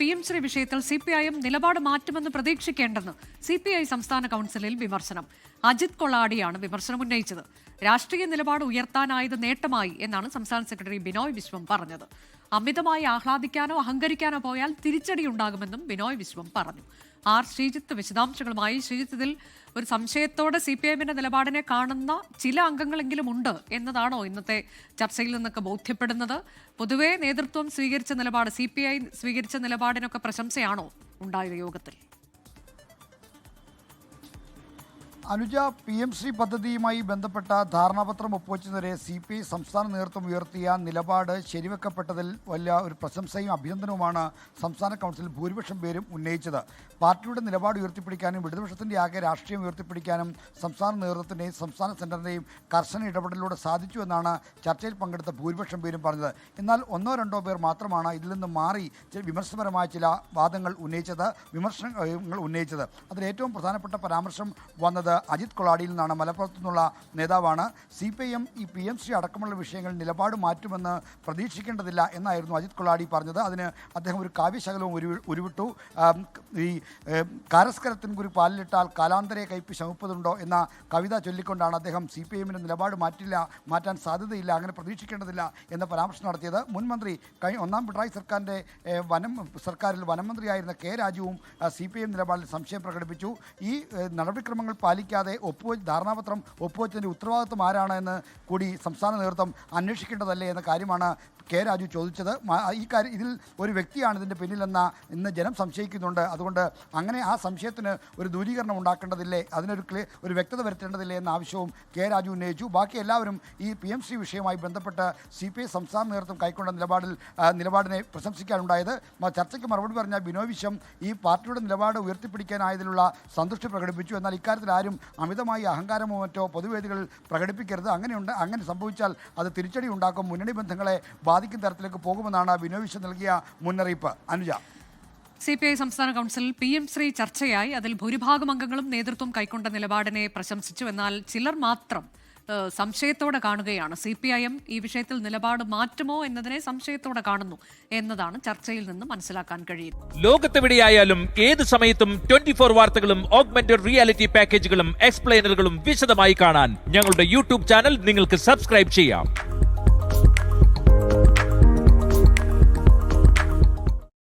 PM Shri വിഷയത്തിൽ CPIM നിലപാട് മാറ്റുമെന്ന് പ്രതീക്ഷിക്കേണ്ടെന്ന് CPI സംസ്ഥാന കൗൺസിലിൽ വിമർശനം. അജിത് കൊളാടിയാണ് വിമർശനം ഉന്നയിച്ചത്. രാഷ്ട്രീയ നിലപാട് ഉയർത്താനായത് നേട്ടമായി എന്നാണ് സംസ്ഥാന സെക്രട്ടറി ബിനോയ് വിശ്വം പറഞ്ഞത്. അമിതമായി ആഹ്ലാദിക്കാനോ അഹങ്കരിക്കാനോ പോയാൽ തിരിച്ചടിയുണ്ടാകുമെന്നും ബിനോയ് വിശ്വം പറഞ്ഞു. ആർ ശ്രീജിത്ത് വിശദാംശങ്ങളുമായി. ശ്രീജിത്ത്, ഇതിൽ ഒരു സംശയത്തോടെ CPIMന്റെ നിലപാടിനെ കാണുന്ന ചില അംഗങ്ങളെങ്കിലും ഉണ്ട് എന്നതാണോ ഇന്നത്തെ ചർച്ചയിൽ നിന്നൊക്കെ ബോധ്യപ്പെടുന്നത്? പൊതുവെ നേതൃത്വം സ്വീകരിച്ച നിലപാട്, CPI സ്വീകരിച്ച നിലപാടിനൊക്കെ പ്രശംസയാണോ ഉണ്ടായത് യോഗത്തിൽ? അനുജ, PMC പദ്ധതിയുമായി ബന്ധപ്പെട്ട ധാരണാപത്രം ഒപ്പുവെച്ചതിനെതിരെ CPI സംസ്ഥാന നേതൃത്വം ഉയർത്തിയ നിലപാട് ശരിവെക്കപ്പെട്ടതിൽ വലിയ ഒരു പ്രശംസയും അഭിനന്ദനവുമാണ് സംസ്ഥാന കൗൺസിൽ ഭൂരിപക്ഷം പേരും ഉന്നയിച്ചത്. പാർട്ടിയുടെ നിലപാട് ഉയർത്തിപ്പിടിക്കാനും ഇടതുപക്ഷത്തിൻ്റെ ആകെ രാഷ്ട്രീയം ഉയർത്തിപ്പിടിക്കാനും സംസ്ഥാന നേതൃത്വത്തിൻ്റെയും സംസ്ഥാന സെൻറ്ററിൻ്റെയും കർശന ഇടപെടലിലൂടെ സാധിച്ചു എന്നാണ് ചർച്ചയിൽ പങ്കെടുത്ത ഭൂരിപക്ഷം പേരും പറഞ്ഞത്. എന്നാൽ ഒന്നോ രണ്ടോ പേർ മാത്രമാണ് ഇതിൽ നിന്ന് മാറി വിമർശനപരമായ ചില വാദങ്ങൾ ഉന്നയിച്ചത്. അതിലേറ്റവും പ്രധാനപ്പെട്ട പരാമർശം വന്നത് അജിത് കൊളാടിയിൽ നിന്നാണ്. മലപ്പുറത്തു നിന്നുള്ള നേതാവാണ്. CPIM ഈ PMC അടക്കമുള്ള വിഷയങ്ങളിൽ നിലപാട് മാറ്റുമെന്ന് പ്രതീക്ഷിക്കേണ്ടതില്ല എന്നായിരുന്നു അജിത് കൊളാടി പറഞ്ഞത്. അതിന് അദ്ദേഹം ഒരു കാവ്യശകലവും ഉരുവിട്ടു. ഈ കാരസ്കരത്തിൻ കുറി പാലിലിട്ടാൽ കാലാന്തരെ കയ്പ് ശമുപ്പതുണ്ടോ എന്ന കവിത ചൊല്ലിക്കൊണ്ടാണ് അദ്ദേഹം CPIMന്റെ നിലപാട് മാറ്റാൻ സാധ്യതയില്ല, അങ്ങനെ പ്രതീക്ഷിക്കേണ്ടതില്ല എന്ന പരാമർശം നടത്തിയത്. മുൻ മന്ത്രി ഒന്നാം പിണറായി സർക്കാരിൽ വനമന്ത്രിയായിരുന്ന K രാജുവും CPIM നിലപാടിൽ സംശയം പ്രകടിപ്പിച്ചു. ഈ നടപടിക്രമങ്ങൾ പാലിക്കാതെ ധാരണാപത്രം ഒപ്പുവെച്ചതിൻ്റെ ഉത്തരവാദിത്വം ആരാണ് എന്ന് കൂടി സംസ്ഥാന നേതൃത്വം അന്വേഷിക്കേണ്ടതല്ലേ എന്ന കാര്യമാണ് K രാജു ചോദിച്ചത്. ഇതിൽ ഒരു വ്യക്തിയാണ് ഇതിൻ്റെ പിന്നിലെന്ന ഇന്ന് ജനം സംശയിക്കുന്നുണ്ട്. അതുകൊണ്ട് അങ്ങനെ ആ സംശയത്തിന് ഒരു ദൂരീകരണം ഉണ്ടാക്കേണ്ടതില്ലേ, ഒരു വ്യക്തത വരുത്തേണ്ടതില്ലേ എന്ന ആവശ്യവും K രാജു ഉന്നയിച്ചു. ബാക്കി എല്ലാവരും ഈ PMC വിഷയവുമായി ബന്ധപ്പെട്ട് CPI സംസ്ഥാന നേതൃത്വം കൈക്കൊണ്ട നിലപാടിനെ പ്രശംസിക്കാനുണ്ടായത്. ചർച്ചയ്ക്ക് മറുപടി പറഞ്ഞ ബിനോയ് വിശ്വം ഈ പാർട്ടിയുടെ നിലപാട് ഉയർത്തിപ്പിടിക്കാനായതിലുള്ള സന്തുഷ്ടി പ്രകടിപ്പിച്ചു. എന്നാൽ ഇക്കാര്യത്തിൽ ആരും അമിതമായി അഹങ്കാരമോ മറ്റോ പൊതുവേദികൾ പ്രകടിപ്പിക്കരുത്. അങ്ങനെ സംഭവിച്ചാൽ അത് തിരിച്ചടി ഉണ്ടാക്കും, മുന്നണി ബന്ധങ്ങളെ ബാധിക്കുന്ന തരത്തിലേക്ക് പോകുമെന്നാണ് ബിനോയ് വിശ്വം നൽകിയ മുന്നറിയിപ്പ്. അനുജ, CPI സംസ്ഥാന കൗൺസിൽ PM ശ്രീ ചർച്ചയായി. അതിൽ ഭൂരിഭാഗം അംഗങ്ങളും നേതൃത്വം കൈക്കൊണ്ട നിലപാടിനെ പ്രശംസിച്ചു. എന്നാൽ ചിലർ മാത്രം സംശയത്തോടെ കാണുകയാണ്. CPIM ഈ വിഷയത്തിൽ നിലപാട് മാറ്റുമോ എന്നതിനെ സംശയത്തോടെ കാണുന്നു എന്നതാണ് ചർച്ചയിൽ നിന്ന് മനസ്സിലാക്കാൻ കഴിയുന്നത്. ലോകത്തെവിടെയായാലും ഏത് സമയത്തും 24 വാർത്തകളും ഓഗ്മെന്റഡ് റിയാലിറ്റി പാക്കേജുകളും എക്സ്പ്ലെയിനറുകളും വിശദമായി കാണാൻ ഞങ്ങളുടെ YouTube ചാനൽ നിങ്ങൾക്ക് സബ്സ്ക്രൈബ് ചെയ്യാം.